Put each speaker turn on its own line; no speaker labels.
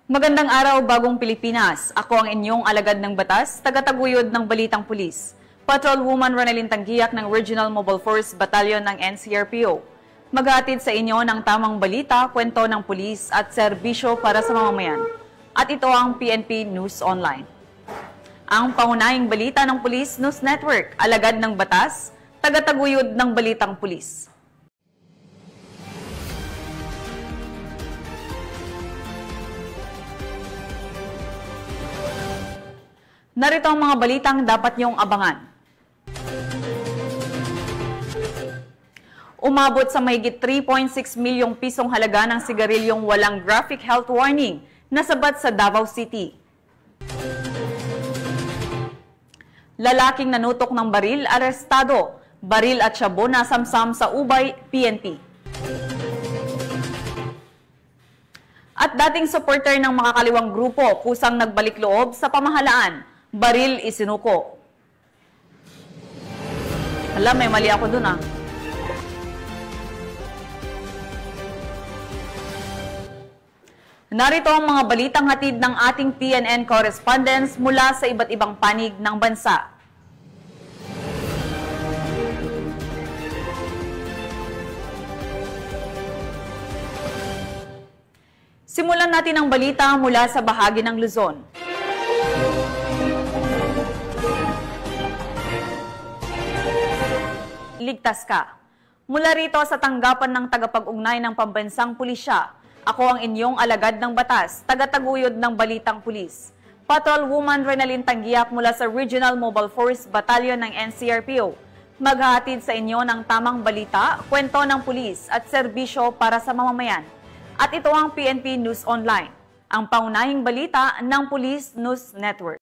Magandang araw, Bagong Pilipinas. Ako ang inyong alagad ng batas, tagataguyod ng Balitang Pulis. Patrolwoman Ronelyn Tanggiak ng Regional Mobile Force Battalion ng NCRPO. Maghatid sa inyo ng tamang balita, kwento ng pulis at serbisyo para sa mamamayan. At ito ang PNP News Online. Ang pangunahing balita ng Police News Network, alagad ng batas, tagataguyod ng Balitang Pulis. Narito ang mga balitang dapat niyong abangan. Umabot sa mahigit 3.6 milyong pisong halaga ng sigarilyong walang graphic health warning na sabat sa Davao City. Lalaking nanutok ng baril, arestado. Baril at syabo na samsam sa Ubay, PNP. At dating supporter ng makakaliwang grupo kusang nagbalik loob sa pamahalaan. Baril isinuko. Hala, may mali ako dun ah. Narito ang mga balitang hatid ng ating PNN correspondents mula sa iba't ibang panig ng bansa. Simulan natin ang balita mula sa bahagi ng Luzon. Ligtas ka. Mula rito sa tanggapan ng tagapag-ugnay ng pambansang pulisya, ako ang inyong alagad ng batas, tagataguyod ng Balitang Pulis. Patrolwoman Ronelyn Tanggiak mula sa Regional Mobile Force Battalion ng NCRPO. Maghahatid sa inyo ng tamang balita, kwento ng pulis at serbisyo para sa mamamayan. At ito ang PNP News Online, ang pangunahing balita ng Police News Network.